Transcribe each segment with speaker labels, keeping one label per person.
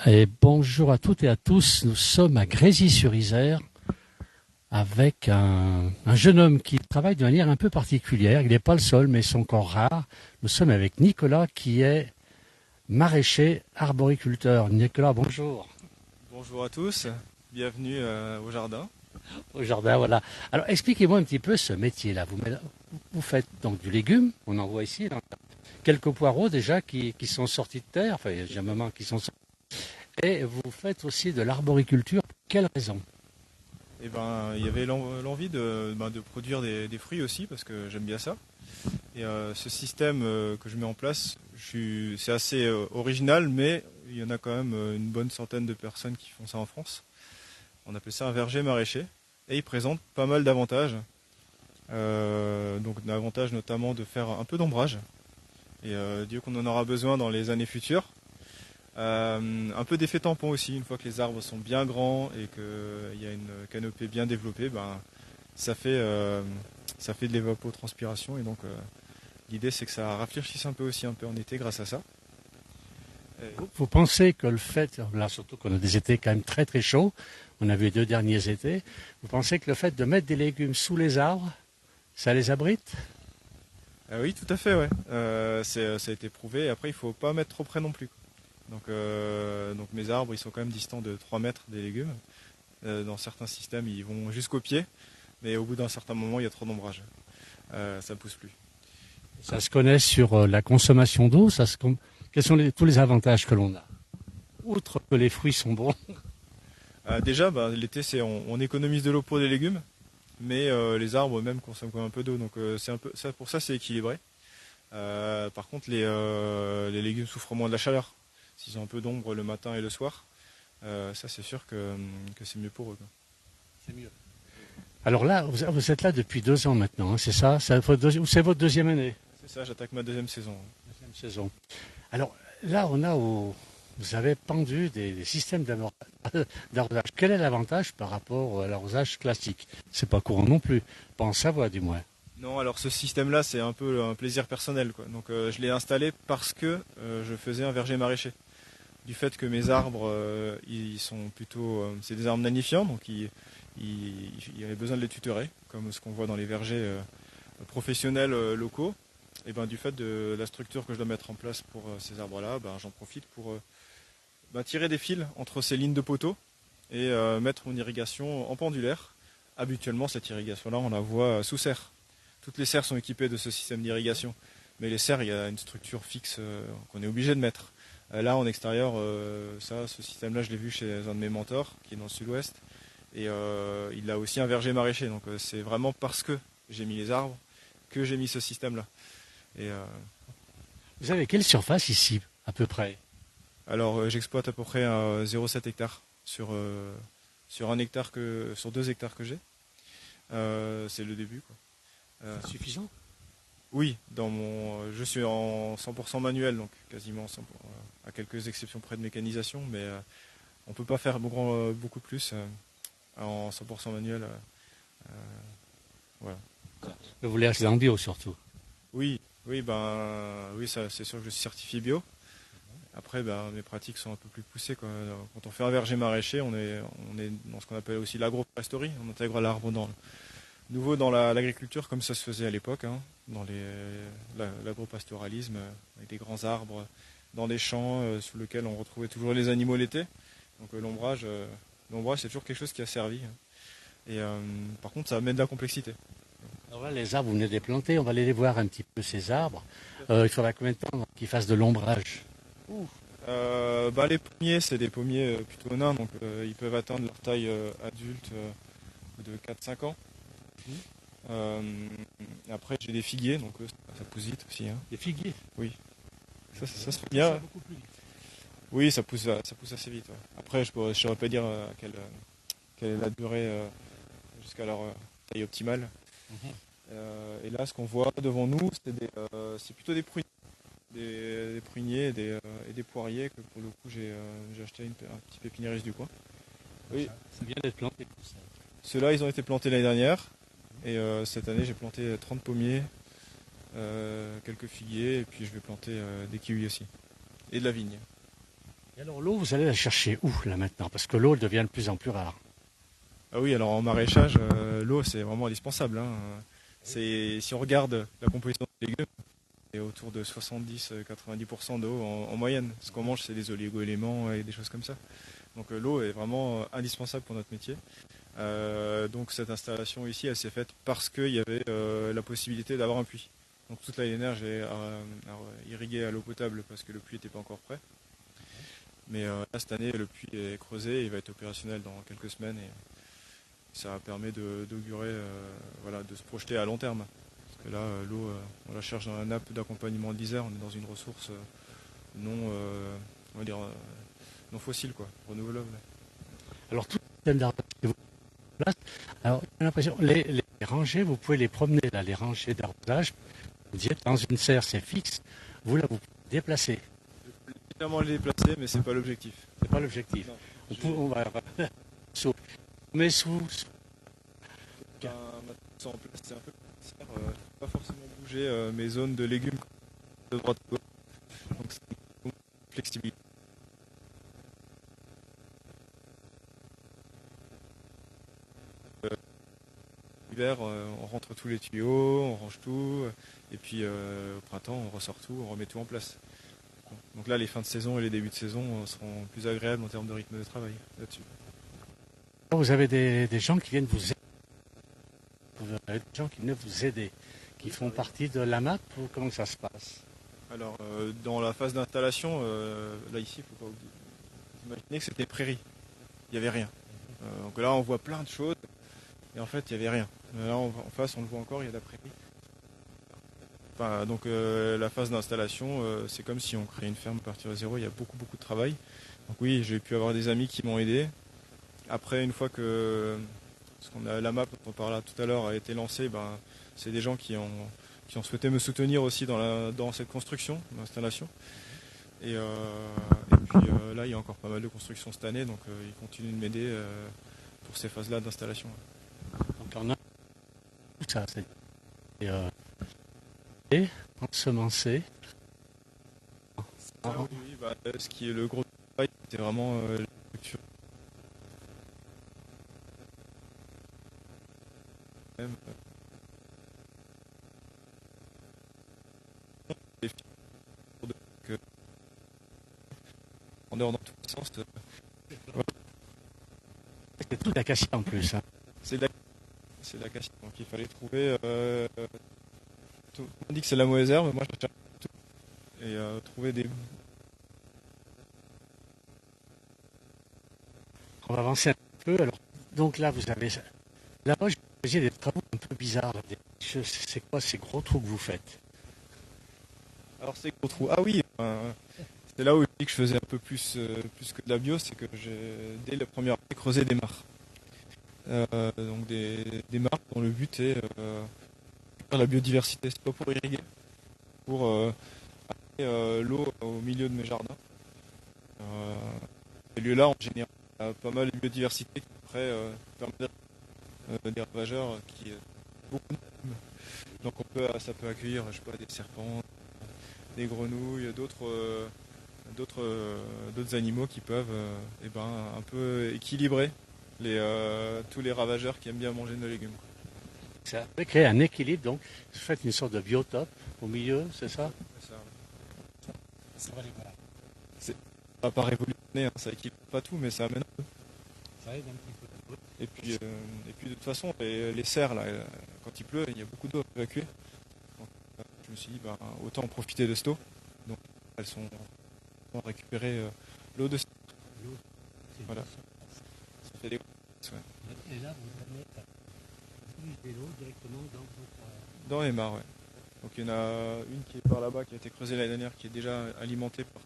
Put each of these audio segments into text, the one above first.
Speaker 1: Et bonjour à toutes et à tous. Nous sommes à Grésy-sur-Isère avec un jeune homme qui travaille de manière un peu particulière. Il n'est pas le seul, mais c'est encore rare. Nous sommes avec Nicolas qui est maraîcher arboriculteur. Nicolas, bonjour.
Speaker 2: Bonjour à tous, bienvenue au jardin.
Speaker 1: Au jardin, voilà. Alors expliquez-moi un petit peu ce métier-là. Vous faites donc du légume, on en voit ici, quelques poireaux déjà qui sont sortis de terre, enfin il y a déjà un moment qui sont sortis. Et vous faites aussi de l'arboriculture. Pour quelle raison?
Speaker 2: Et il y avait l'envie de produire des fruits aussi parce que j'aime bien ça. Et ce système que je mets en place, c'est assez original, mais il y en a quand même une bonne centaine de personnes qui font ça en France. On appelle ça un verger maraîcher et il présente pas mal d'avantages. Donc l'avantage notamment de faire un peu d'ombrage. Et Dieu qu'on en aura besoin dans les années futures. Un peu d'effet tampon aussi, une fois que les arbres sont bien grands et qu'il y a une canopée bien développée, ça fait de l'évapotranspiration et donc l'idée c'est que ça rafraîchisse un peu aussi un peu en été grâce à ça.
Speaker 1: Vous pensez que le fait, là surtout qu'on a des étés quand même très très chauds, on a vu les 2 derniers étés, vous pensez que le fait de mettre des légumes sous les arbres, ça les abrite?
Speaker 2: Oui, tout à fait, ouais. Ça a été prouvé. Après, il faut pas mettre trop près non plus. Donc mes arbres, ils sont quand même distants de 3 mètres des légumes. Dans certains systèmes, ils vont jusqu'au pied, mais au bout d'un certain moment, il y a trop d'ombrage. Ça ne pousse plus.
Speaker 1: Ça se connaît sur la consommation d'eau. Quels sont tous les avantages que l'on a? Outre que les fruits sont bons.
Speaker 2: Déjà, l'été, on économise de l'eau pour les légumes, mais les arbres même consomment quand même un peu d'eau. Donc c'est un peu ça, pour ça, c'est équilibré. Par contre, les légumes souffrent moins de la chaleur. S'ils ont un peu d'ombre le matin et le soir, ça c'est sûr que c'est mieux pour eux, quoi.
Speaker 1: C'est mieux. Alors là, vous êtes là depuis 2 ans maintenant, hein, c'est ça? C'est votre deuxième année?
Speaker 2: C'est ça, j'attaque ma deuxième saison.
Speaker 1: Deuxième saison. Alors là, vous avez pendu des systèmes d'arrosage. Quel est l'avantage par rapport à l'arrosage classique? C'est pas courant non plus, pas en Savoie du moins.
Speaker 2: Non, alors ce système-là, c'est un peu un plaisir personnel, quoi. Donc je l'ai installé parce que je faisais un verger maraîcher. Du fait que mes arbres, ils sont plutôt, c'est des arbres nanifiants, donc il y avait besoin de les tutorer, comme ce qu'on voit dans les vergers professionnels locaux. Et du fait de la structure que je dois mettre en place pour ces arbres-là, j'en profite pour tirer des fils entre ces lignes de poteaux et mettre mon irrigation en pendulaire. Habituellement, cette irrigation-là, on la voit sous serre. Toutes les serres sont équipées de ce système d'irrigation, mais les serres, il y a une structure fixe qu'on est obligé de mettre. Là, en extérieur, ce système-là, je l'ai vu chez un de mes mentors, qui est dans le sud-ouest, et il a aussi un verger maraîcher. Donc c'est vraiment parce que j'ai mis les arbres que j'ai mis ce système-là. Et,
Speaker 1: Vous avez quelle surface ici, à peu près?
Speaker 2: alors, j'exploite à peu près 0,7 hectares sur 2 hectares que j'ai. C'est le début, quoi.
Speaker 1: C'est suffisant?
Speaker 2: Oui, je suis en 100% manuel, donc quasiment 100%, à quelques exceptions près de mécanisation, mais on ne peut pas faire beaucoup plus en 100% manuel. Voilà.
Speaker 1: Vous voulez acheter en bio surtout?
Speaker 2: Oui, oui, ça, c'est sûr que je suis certifié bio. Après, mes pratiques sont un peu plus poussées, quoi. Quand on fait un verger maraîcher, on est dans ce qu'on appelle aussi l'agroforesterie. On intègre l'arbre dans l'agriculture comme ça se faisait à l'époque, hein, dans l'agropastoralisme, avec des grands arbres, dans des champs sous lesquels on retrouvait toujours les animaux l'été. Donc l'ombrage, c'est toujours quelque chose qui a servi. Et par contre, ça amène de la complexité.
Speaker 1: Alors là, les arbres, vous venez de les planter, on va aller les voir un petit peu, ces arbres. Il faudra combien de temps qu'ils fassent de l'ombrage?
Speaker 2: Les pommiers, c'est des pommiers plutôt nains, donc ils peuvent atteindre leur taille adulte de 4-5 ans. Après, j'ai des figuiers, donc ça pousse vite aussi, hein.
Speaker 1: Des figuiers?
Speaker 2: Oui. Ça se fait bien.
Speaker 1: Beaucoup plus vite.
Speaker 2: Oui, ça pousse assez vite, ouais. Après, je ne saurais pas dire quelle est la durée jusqu'à leur taille optimale. Et là, ce qu'on voit devant nous, c'est plutôt des pruniers. Des pruniers et des poiriers que pour le coup j'ai acheté un petit pépiniériste du coin. Oui.
Speaker 1: Ça vient d'être planté.
Speaker 2: Ceux-là, ils ont été plantés l'année dernière. Et cette année, j'ai planté 30 pommiers, quelques figuiers, et puis je vais planter des kiwis aussi. Et de la vigne.
Speaker 1: Et alors l'eau, vous allez la chercher où là maintenant? Parce que l'eau devient de plus en plus rare.
Speaker 2: Ah oui, alors en maraîchage, l'eau c'est vraiment indispensable, hein. Si on regarde la composition des légumes, c'est autour de 70-90% d'eau en moyenne. Ce qu'on mange, c'est des oligo-éléments et des choses comme ça. Donc l'eau est vraiment indispensable pour notre métier. Donc cette installation ici, elle s'est faite parce qu'il y avait la possibilité d'avoir un puits. Donc toute l'année dernière, j'ai irrigué à l'eau potable parce que le puits n'était pas encore prêt. Mais là, cette année, le puits est creusé, il va être opérationnel dans quelques semaines et ça permet d'augurer, voilà, de se projeter à long terme. Parce que là, l'eau, on la cherche dans la nappe d'accompagnement de l'Isère, on est dans une ressource non, on va dire, non fossile, quoi, renouvelable.
Speaker 1: Alors tout le système d'arrosage que vous mettez en place, alors j'ai l'impression, les rangées, vous pouvez les promener là, les rangées d'arrosage. Vous dites dans une serre, c'est fixe. Vous là, vous pouvez déplacer.
Speaker 2: Je peux légèrement les déplacer, mais c'est pas l'objectif.
Speaker 1: C'est pas l'objectif.
Speaker 2: Non,
Speaker 1: On va mais
Speaker 2: mettre ça en place, c'est un peu compliqué. Je peux pas forcément bouger mes zones de légumes de droite à gauche. Donc c'est une flexibilité. L'hiver, on rentre tous les tuyaux, on range tout, et puis au printemps, on ressort tout, on remet tout en place. Donc là, les fins de saison et les débuts de saison seront plus agréables en termes de rythme de travail là-dessus.
Speaker 1: vous avez des gens qui viennent vous aider. Vous avez des gens qui viennent vous aider, qui font partie de la map ou comment ça se passe?
Speaker 2: Alors, dans la phase d'installation, là ici, il ne faut pas imaginer que c'était prairie. Il n'y avait rien. Donc là, on voit plein de choses, et en fait, il n'y avait rien. Là, en face, on le voit encore, il y a de la prairie. Enfin, donc la phase d'installation, c'est comme si on créait une ferme à partir de zéro, il y a beaucoup beaucoup de travail. Donc oui, j'ai pu avoir des amis qui m'ont aidé. Après, une fois que la map dont on parlait tout à l'heure a été lancée, ben, c'est des gens qui ont souhaité me soutenir aussi dans cette construction, l'installation. Et puis là, il y a encore pas mal de constructions cette année, donc ils continuent de m'aider pour ces phases-là d'installation.
Speaker 1: Donc on a tout ça, c'est et ensemencer.
Speaker 2: Alors, oui, bah, ce qui est le gros travail, c'est vraiment la structure. Même, les fils que en dehors dans tous les sens. Voilà.
Speaker 1: C'est tout d'acacia en plus. Hein.
Speaker 2: C'est de l'acacia. Donc il fallait trouver. On dit que c'est la mauvaise herbe, moi je cherche tout. Et trouver des.
Speaker 1: On va avancer un peu. Alors, donc là, vous avez. Là-bas, j'ai des travaux un peu bizarres. C'est quoi ces gros trous que vous faites?
Speaker 2: Alors c'est gros trous. Ah oui, c'est là où je dis que je faisais un peu plus que de la bio, c'est que dès la première année, creusé des mares. Donc des mares dont le but est faire la biodiversité. C'est pas pour irriguer, pour amener l'eau au milieu de mes jardins. Ces lieux-là, en général, il y a pas mal de biodiversité qui après permet des ravageurs qui beaucoup de... Donc ça peut accueillir, je sais pas, des serpents, des grenouilles, d'autres animaux qui peuvent un peu équilibrer tous les ravageurs qui aiment bien manger nos légumes.
Speaker 1: Ça peut créer un équilibre, donc vous faites une sorte de biotope au milieu, c'est ça?
Speaker 2: Ça va pas révolutionner, hein, ça équilibre pas tout, mais ça amène un peu.
Speaker 1: Ça aide un petit peu.
Speaker 2: Et puis de toute façon, les serres, là, quand il pleut, il y a beaucoup d'eau à évacuer. Donc, je me suis dit, autant en profiter de cette eau. Donc elles vont récupérer l'eau de cette eau. Voilà. Ça fait des...
Speaker 1: Ouais. Et là, vous allez l'eau directement
Speaker 2: dans les mares, ouais. Donc il y en a une qui est par là-bas, qui a été creusée l'année dernière, qui est déjà alimentée par...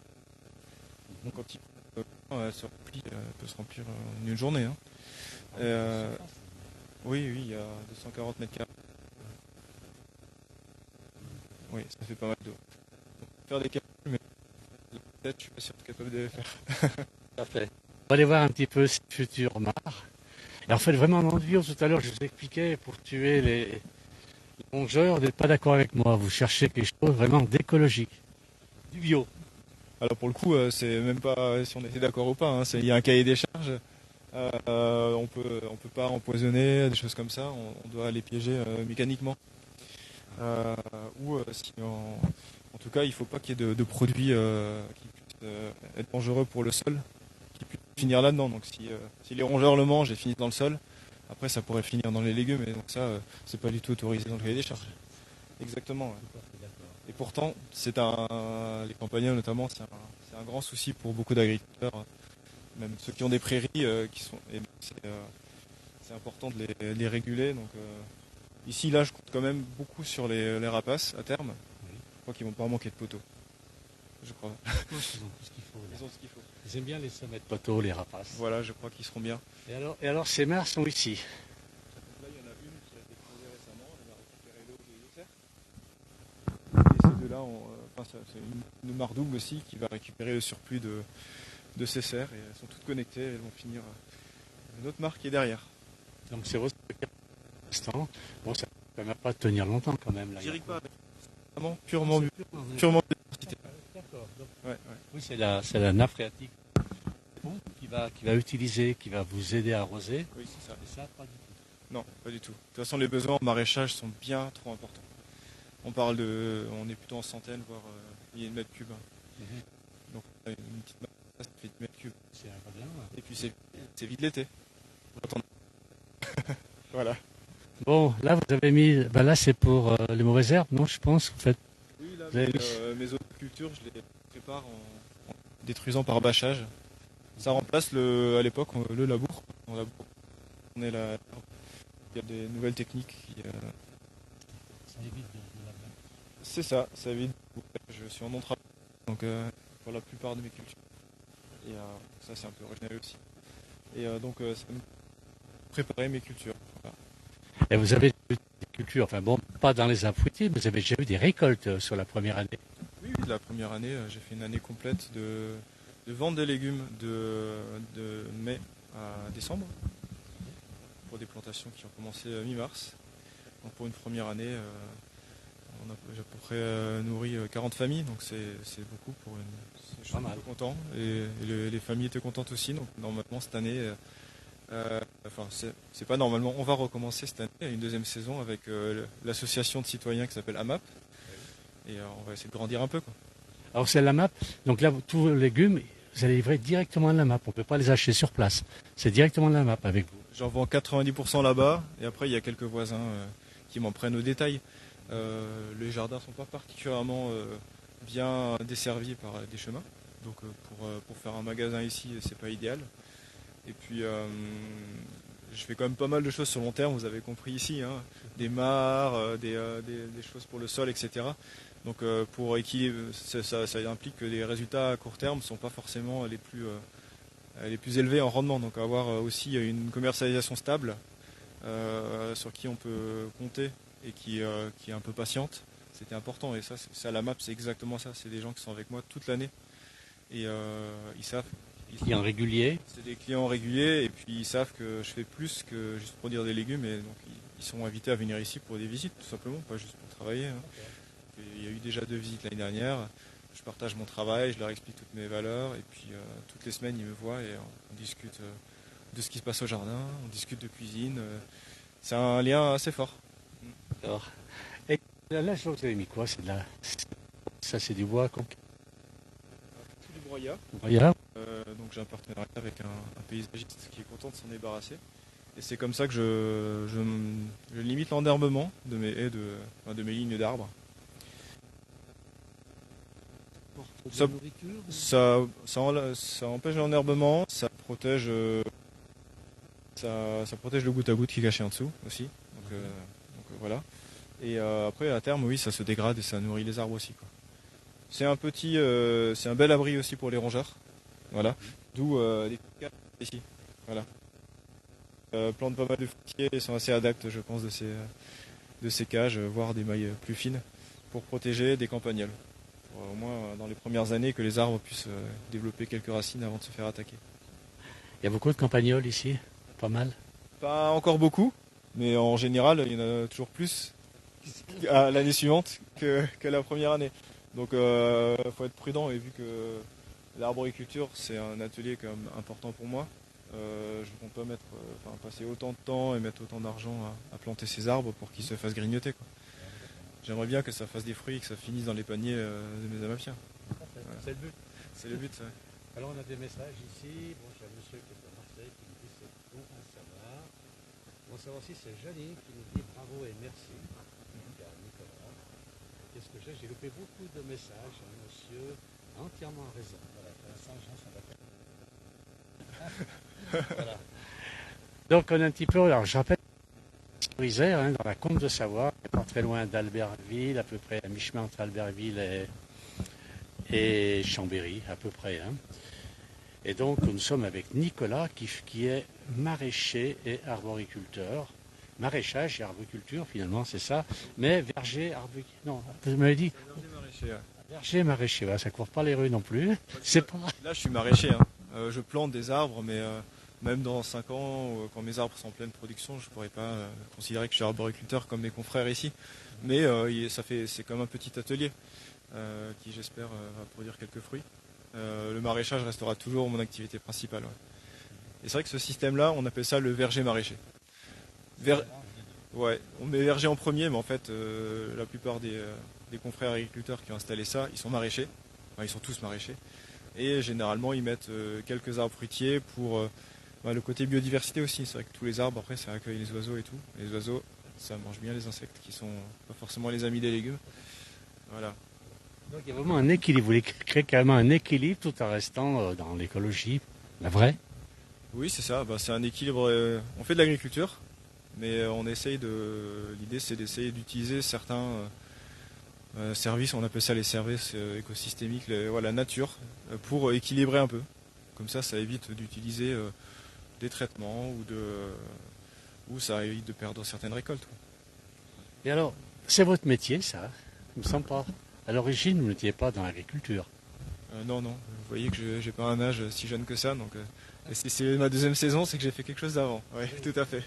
Speaker 2: Donc quand elle se remplit, elle peut se remplir en une journée. Hein. Oui, il y a 240 mètres carrés. Oui, ça fait pas mal d'eau. Faire des calculs, mais peut-être je suis pas sûr de capable de les faire.
Speaker 1: Parfait. On va aller voir un petit peu ces futures mares. Et en fait, vraiment dans le bio, tout à l'heure, je vous expliquais, pour tuer les rongeurs, vous n'êtes pas d'accord avec moi. Vous cherchez quelque chose vraiment d'écologique, du bio.
Speaker 2: Alors pour le coup, c'est même pas si on était d'accord ou pas, hein, il y a un cahier des charges. On peut pas empoisonner, des choses comme ça. On doit les piéger mécaniquement. Euh, si en tout cas, il faut pas qu'il y ait de produits qui puissent être dangereux pour le sol, qui puissent finir là-dedans. Donc si les rongeurs le mangent et finissent dans le sol, après ça pourrait finir dans les légumes. Et donc ça, c'est pas du tout autorisé dans le cahier des charges. Exactement. Ouais. Et pourtant, les campagnols notamment, c'est un grand souci pour beaucoup d'agriculteurs, même ceux qui ont des prairies, c'est important de les réguler. Donc ici, là, je compte quand même beaucoup sur les rapaces à terme.
Speaker 1: Oui.
Speaker 2: Je crois qu'ils vont pas manquer de poteaux. Je crois.
Speaker 1: Ils ont tout ce qu'il faut.
Speaker 2: Ils ont ce qu'il faut.
Speaker 1: Ils aiment bien les sommets de poteaux, les rapaces.
Speaker 2: Voilà, je crois qu'ils seront bien.
Speaker 1: Et alors ces mares sont ici.
Speaker 2: Donc là, il y en a une qui a été creusée récemment. Elle va récupérer l'eau de ces deux-là, c'est une mare double aussi qui va récupérer le surplus de ces serres. Et elles sont toutes connectées. Elles vont finir une autre mare qui est derrière.
Speaker 1: Donc c'est vrai. Bon, ça ne permet pas de tenir longtemps quand même. Là,
Speaker 2: J'irrigue pas avec. C'est vraiment purement biodiversité.
Speaker 1: D'accord.
Speaker 2: Ouais.
Speaker 1: Oui, c'est la nappe phréatique qui va utiliser, qui va vous aider à arroser.
Speaker 2: Oui, c'est ça.
Speaker 1: Et ça, pas du tout.
Speaker 2: Non, pas du tout. De toute façon, les besoins en maraîchage sont bien trop importants. On est plutôt en centaines, voire milliers de mètres cubes. Donc une petite masse, ça fait 10 mètres cubes.
Speaker 1: C'est pas bien. Ouais.
Speaker 2: Et puis c'est vite l'été. Voilà.
Speaker 1: Bon, là vous avez mis, là c'est pour les mauvaises herbes, non? Je pense. Vous faites.
Speaker 2: Oui, là, mes autres cultures, je les prépare en détruisant par bâchage. Ça remplace à l'époque le labour. On laboure. Il y a des nouvelles techniques
Speaker 1: Ça évite de la blague.
Speaker 2: C'est ça évite. Je suis en non-travail, donc pour la plupart de mes cultures. Et ça c'est un peu original aussi. Et donc ça me préparer mes cultures. Voilà.
Speaker 1: Et vous avez eu des cultures, enfin bon, pas dans les arbres fruitiers, mais vous avez déjà eu des récoltes sur la première année.
Speaker 2: Oui, la première année, j'ai fait une année complète de vente des légumes de mai à décembre pour des plantations qui ont commencé mi-mars. Donc pour une première année, on a à peu près nourri 40 familles, donc c'est beaucoup pour une. Je suis un peu content et les familles étaient contentes aussi. Donc normalement cette année, c'est pas normalement, on va recommencer cette année une deuxième saison avec l'association de citoyens qui s'appelle AMAP et on va essayer de grandir un peu, quoi.
Speaker 1: Alors c'est la MAP, donc là tous vos légumes, vous allez livrer directement à la MAP, on ne peut pas les acheter sur place, c'est directement la MAP avec vous.
Speaker 2: J'en vends 90% là-bas et après il y a quelques voisins qui m'en prennent au détail. Les jardins sont pas particulièrement bien desservis par des chemins, donc pour faire un magasin ici c'est pas idéal. Et puis je fais quand même pas mal de choses sur long terme, vous avez compris ici, hein, des mares, des choses pour le sol, etc. Donc pour équilibrer, ça implique que les résultats à court terme ne sont pas forcément les plus élevés en rendement. Donc avoir aussi une commercialisation stable sur qui on peut compter et qui est un peu patiente, c'était important. Et ça, à la MAP, c'est exactement ça. C'est des gens qui sont avec moi toute l'année et ils savent.
Speaker 1: Clients réguliers.
Speaker 2: C'est des clients réguliers et puis ils savent que je fais plus que juste produire des légumes et donc ils sont invités à venir ici pour des visites tout simplement, pas juste pour travailler. Hein. Okay. Il y a eu déjà 2 visites l'année dernière. Je partage mon travail, je leur explique toutes mes valeurs et puis toutes les semaines ils me voient et on discute de ce qui se passe au jardin, on discute de cuisine. C'est un lien assez fort.
Speaker 1: Alors, et là, vous avez mis quoi? Ça c'est du bois.
Speaker 2: C'est du broyat. Donc j'ai un partenariat avec un paysagiste qui est content de s'en débarrasser. Et c'est comme ça que je limite l'enherbement de mes haies, de mes lignes d'arbres. Ça empêche l'enherbement, ça protège le goutte à goutte qui est caché en dessous aussi. Donc voilà. Et après à terme oui ça se dégrade et ça nourrit les arbres aussi, quoi. C'est un bel abri aussi pour les rongeurs. Voilà. D'où les cages ici. Voilà. Plante pas mal de fruitiers, ils sont assez adeptes je pense de ces cages, voire des mailles plus fines, pour protéger des campagnols. Au moins dans les premières années que les arbres puissent développer quelques racines avant de se faire attaquer.
Speaker 1: Il y a beaucoup de campagnols ici, pas mal.
Speaker 2: Pas encore beaucoup, mais en général il y en a toujours plus à l'année suivante que la première année. Donc faut être prudent, et vu que l'arboriculture c'est un atelier quand même important pour moi, je ne compte pas passer autant de temps et mettre autant d'argent à planter ces arbres pour qu'ils se fassent grignoter, quoi. J'aimerais bien que ça fasse des fruits et que ça finisse dans les paniers de mes amapiens. Voilà.
Speaker 1: C'est le but.
Speaker 2: C'est le but, ça.
Speaker 1: Alors on a des messages ici. Bon, j'ai un monsieur qui est à Marseille qui nous dit c'est bon à savoir. Bon à savoir aussi, c'est Janine qui nous dit bravo et merci. Il y a Nicolas. Qu'est-ce que j'ai loupé beaucoup de messages. Un monsieur a entièrement raison. Voilà, Saint-Jean, ça va faire. Voilà. Donc on a un petit peu, alors je rappelle, sur Isère, hein, dans la Combe de Savoie, pas très loin d'Albertville, à peu près à mi-chemin entre Albertville et Chambéry, à peu près. Hein. Et donc nous sommes avec Nicolas qui est maraîcher et arboriculteur. Maraîchage et arboriculture finalement, c'est ça. Mais verger, arboriculture. Non, vous m'avez dit.
Speaker 2: Verger maraîcher, ouais.
Speaker 1: Verger maraîcher, ouais, ça court pas les rues non plus. C'est pas.
Speaker 2: Là, je suis maraîcher, hein. Je plante des arbres, mais même dans 5 ans, quand mes arbres sont en pleine production, je ne pourrais pas considérer que je suis arboriculteur comme mes confrères ici. Mais c'est comme un petit atelier qui, j'espère, va produire quelques fruits. Le maraîchage restera toujours mon activité principale. Ouais. Et c'est vrai que ce système-là, on appelle ça le verger maraîcher. Ouais, on met verger en premier, mais en fait, la plupart des confrères agriculteurs qui ont installé ça, ils sont maraîchers. Enfin, ils sont tous maraîchers. Et généralement, ils mettent quelques arbres fruitiers pour le côté biodiversité aussi. C'est vrai que tous les arbres, après, ça accueille les oiseaux et tout. Les oiseaux, ça mange bien les insectes qui sont pas forcément les amis des légumes. Voilà.
Speaker 1: Donc il y a vraiment un équilibre. Vous voulez créer carrément un équilibre tout en restant dans l'écologie, la vraie.
Speaker 2: Oui, c'est ça. C'est un équilibre. On fait de l'agriculture, mais l'idée, c'est d'essayer d'utiliser certains services. On appelle ça les services écosystémiques, la nature, pour équilibrer un peu. Comme ça évite d'utiliser des traitements ou ça évite de perdre certaines récoltes.
Speaker 1: Et alors, c'est votre métier, ça. Il me semble pas. À l'origine, vous n'étiez pas dans l'agriculture.
Speaker 2: Non. Vous voyez que j'ai pas un âge si jeune que ça, donc et si c'est ma deuxième saison, c'est que j'ai fait quelque chose d'avant. Oui, tout à fait.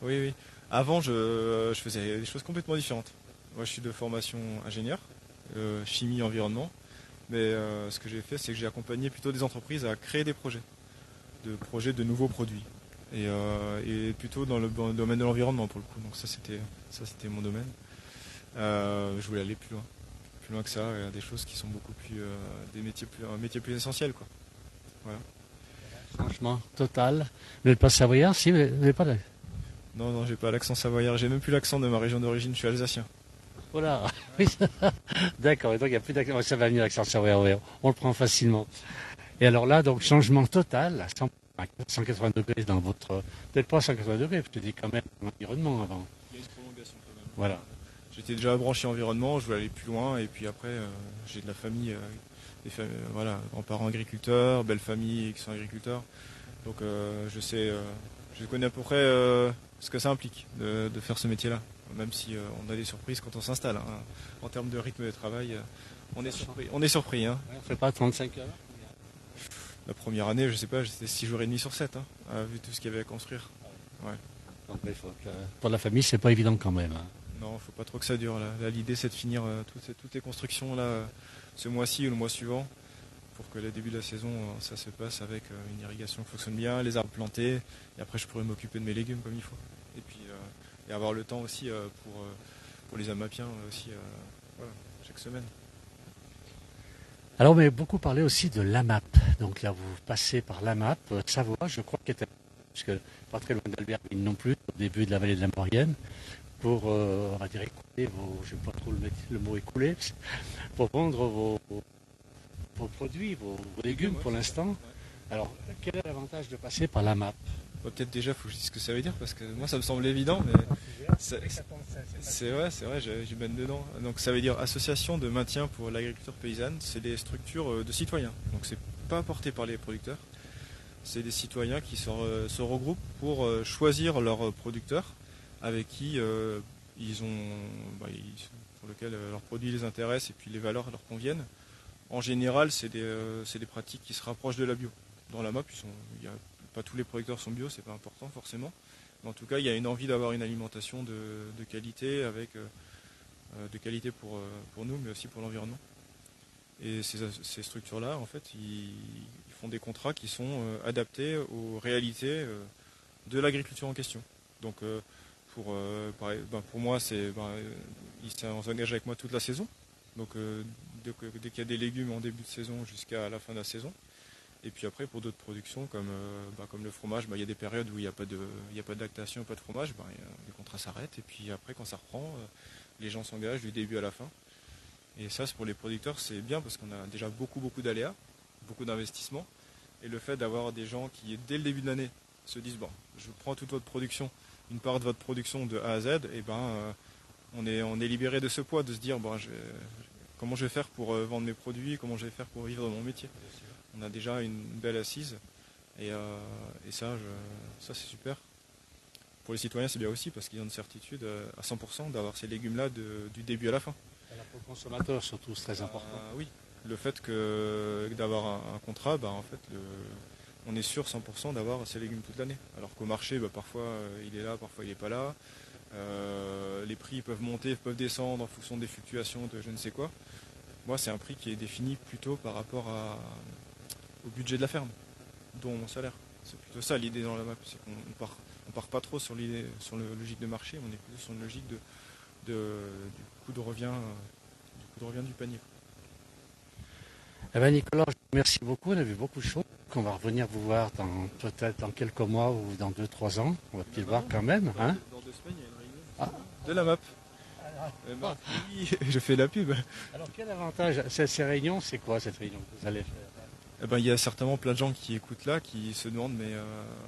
Speaker 2: Oui. Avant, je faisais des choses complètement différentes. Moi, je suis de formation ingénieur, chimie, environnement. Mais ce que j'ai fait, c'est que j'ai accompagné plutôt des entreprises à créer des projets de nouveaux produits. Et plutôt dans le domaine de l'environnement pour le coup. Donc ça, c'était mon domaine. Je voulais aller plus loin que ça, des choses qui sont beaucoup plus, un métier plus essentiel, quoi. Voilà.
Speaker 1: Changement total. Vous n'êtes pas savoyard, si vous n'avez pas de...
Speaker 2: Non, j'ai pas l'accent savoyard. J'ai même plus l'accent de ma région d'origine. Je suis alsacien.
Speaker 1: Voilà. Oui, d'accord. Et donc il n'y a plus d'accent. Ça va venir l'accent savoyard. On le prend facilement. Et alors là, donc changement total, à 180 degrés dans votre... Peut-être pas 180 degrés, je te dis quand même l'environnement avant.
Speaker 2: Il y a une prolongation quand même.
Speaker 1: Voilà.
Speaker 2: J'étais déjà branché environnement, je voulais aller plus loin, et puis après j'ai de la famille, grands-parents agriculteurs, belles familles qui sont agriculteurs. Donc je connais à peu près ce que ça implique de faire ce métier-là. Même si on a des surprises quand on s'installe. Hein. En termes de rythme de travail, on est surpris. Hein.
Speaker 1: On ne fait pas 35 heures.
Speaker 2: La première année, je sais pas, j'étais 6 jours et demi sur 7, hein, vu tout ce qu'il y avait à construire. Ouais.
Speaker 1: Donc, pour la famille, c'est pas évident quand même. Hein.
Speaker 2: Non, faut pas trop que ça dure. Là, l'idée, c'est de finir toutes les constructions là, ce mois-ci ou le mois suivant, pour que le début de la saison, ça se passe avec une irrigation qui fonctionne bien, les arbres plantés, et après je pourrais m'occuper de mes légumes comme il faut. Et puis et avoir le temps aussi pour les amapiens aussi, chaque semaine.
Speaker 1: Alors, on m'a beaucoup parlé aussi de l'AMAP. Donc là, vous passez par l'AMAP, Savoie, je crois, qui était, puisque pas très loin d'Albertville non plus, au début de la vallée de la Maurienne, pour, on va dire, écouler je ne vais pas trop le mot écouler, pour vendre vos produits, vos légumes pour l'instant. Alors, quel est l'avantage de passer par l'AMAP?
Speaker 2: Peut-être déjà, il faut que je dise ce que ça veut dire, parce que moi, ça me semble évident, mais c'est vrai, j'y baigne dedans. Donc ça veut dire Association de maintien pour l'agriculture paysanne. C'est des structures de citoyens. Donc c'est pas porté par les producteurs. C'est des citoyens qui se regroupent pour choisir leurs producteurs avec qui pour lesquels leurs produits les intéressent et puis les valeurs leur conviennent. En général, c'est des pratiques qui se rapprochent de la bio. Dans la MAP, pas tous les producteurs sont bio, c'est pas important forcément. Mais en tout cas, il y a une envie d'avoir une alimentation de qualité, avec de qualité pour nous, mais aussi pour l'environnement. Et ces structures-là, en fait, ils font des contrats qui sont adaptés aux réalités de l'agriculture en question. Donc pour moi, ils s'engagent avec moi toute la saison. Donc dès qu'il y a des légumes en début de saison jusqu'à la fin de la saison. Et puis après, pour d'autres productions, comme le fromage, il y a des périodes où il n'y a pas de lactation, pas de fromage, les contrats s'arrêtent. Et puis après, quand ça reprend, les gens s'engagent du début à la fin. Et ça, pour les producteurs, c'est bien parce qu'on a déjà beaucoup d'aléas, beaucoup d'investissements. Et le fait d'avoir des gens qui, dès le début de l'année, se disent bon, je prends toute votre production, une part de votre production de A à Z, et on est libéré de ce poids, de se dire comment je vais faire pour vendre mes produits, comment je vais faire pour vivre de mon métier. On a déjà une belle assise, et ça c'est super. Pour les citoyens, c'est bien aussi parce qu'ils ont une certitude à 100% d'avoir ces légumes-là du début à la fin.
Speaker 1: Pour le consommateur surtout, c'est très important.
Speaker 2: Oui, le fait d'avoir un contrat, en fait, on est sûr 100% d'avoir ces légumes toute l'année. Alors qu'au marché, parfois il est là, parfois il n'est pas là. Les prix peuvent monter, peuvent descendre en fonction des fluctuations de je ne sais quoi. Moi, c'est un prix qui est défini plutôt par rapport au budget de la ferme, dont mon salaire. C'est plutôt ça l'idée dans la map, c'est qu'on part pas trop sur la logique de marché, on est plutôt sur une logique du coût de revient du panier.
Speaker 1: Eh bien Nicolas, je vous remercie beaucoup, on a vu beaucoup de choses. On va revenir vous voir peut-être dans quelques mois ou dans 2-3 ans. On va peut-être voir quand même.
Speaker 2: Dans 2 semaines, il y a une réunion de la map. Oui, je fais la pub.
Speaker 1: Alors quel avantage, ces réunions, c'est quoi cette réunion que vous allez faire?
Speaker 2: Il y a certainement plein de gens qui écoutent là, qui se demandent, mais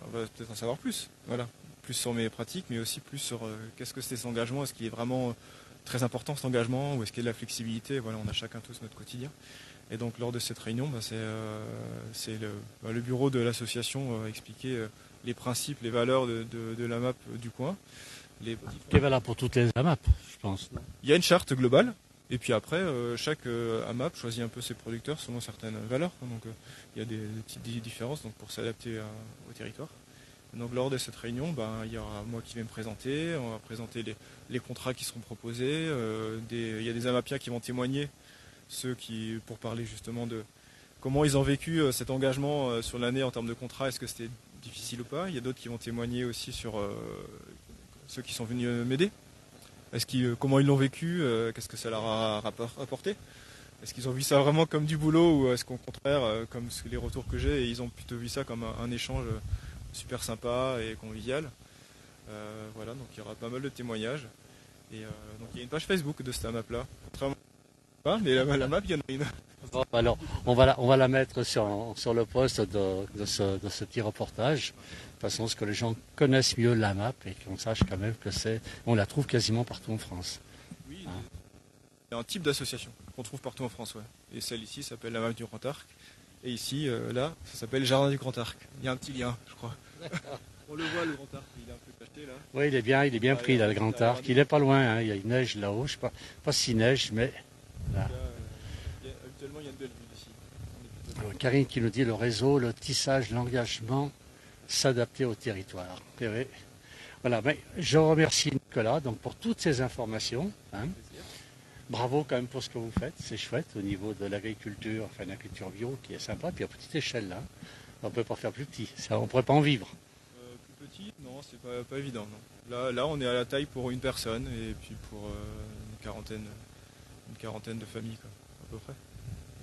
Speaker 2: on va peut-être en savoir plus. Voilà. Plus sur mes pratiques, mais aussi plus sur qu'est-ce que c'est cet engagement, est-ce qu'il est vraiment très important cet engagement, ou est-ce qu'il y a de la flexibilité. Voilà, on a chacun tous notre quotidien. Et donc lors de cette réunion, c'est le bureau de l'association expliquer les principes, les valeurs de la MAP du coin.
Speaker 1: Qui est valable pour toutes les AMAP, je pense.
Speaker 2: Il y a une charte globale, et puis après, chaque AMAP choisit un peu ses producteurs selon certaines valeurs. Donc il y a des petites différences pour s'adapter au territoire. Et donc lors de cette réunion, il y aura moi qui vais me présenter, on va présenter les contrats qui seront proposés, il y a des AMAPiens qui vont témoigner, pour parler justement de comment ils ont vécu cet engagement sur l'année en termes de contrat, est-ce que c'était difficile ou pas. Il y a d'autres qui vont témoigner aussi sur ceux qui sont venus m'aider. Comment ils l'ont vécu, qu'est-ce que ça leur a apporté. Est-ce qu'ils ont vu ça vraiment comme du boulot ou est-ce qu'au contraire, comme les retours que j'ai, ils ont plutôt vu ça comme un échange super sympa et convivial. Voilà, donc il y aura pas mal de témoignages. Et donc il y a une page Facebook de cette map là. Mais la map, il y en a une.
Speaker 1: Bon, alors, on va la mettre sur le poste de ce petit reportage. De toute façon, ce que les gens connaissent mieux la map et qu'on sache quand même que on la trouve quasiment partout en France.
Speaker 2: Oui, il y a un type d'association qu'on trouve partout en France, ouais. Et celle ici s'appelle la map du Grand Arc. Et ici, là, ça s'appelle Jardin du Grand Arc. Il y a un petit lien, je crois. On le voit, le Grand Arc, il est un peu caché là.
Speaker 1: Oui, il est bien pris là, le Grand Arc. Il n'est pas loin, hein. Il y a une neige là-haut, je ne sais pas si neige, mais là.
Speaker 2: Habituellement, il y a une belle vue ici.
Speaker 1: Alors, Karine qui nous dit le réseau, le tissage, l'engagement, s'adapter au territoire. Voilà, je remercie Nicolas pour toutes ces informations. Hein. Bravo quand même pour ce que vous faites, c'est chouette au niveau de l'agriculture, enfin l'agriculture bio qui est sympa, puis à petite échelle là. On ne peut pas faire plus petit, on ne pourrait pas en vivre.
Speaker 2: Plus petit, non, c'est pas évident. Non. Là, on est à la taille pour une personne et puis pour une quarantaine de familles, quoi, à peu près.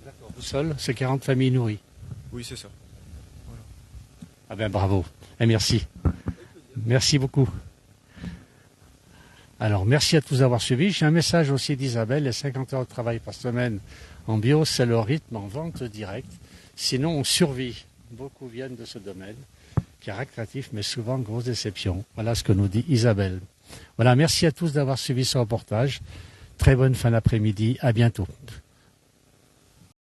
Speaker 1: D'accord. Tout seul, c'est 40 familles nourries.
Speaker 2: Oui, c'est ça. Voilà.
Speaker 1: Ah ben bravo, et merci. Merci beaucoup. Alors, merci à tous d'avoir suivi. J'ai un message aussi d'Isabelle, les 50 heures de travail par semaine en bio, c'est le rythme en vente directe. Sinon, on survit. Beaucoup viennent de ce domaine, qui est récréatif, mais souvent grosse déception. Voilà ce que nous dit Isabelle. Voilà, merci à tous d'avoir suivi ce reportage. Très bonne fin d'après-midi. À bientôt.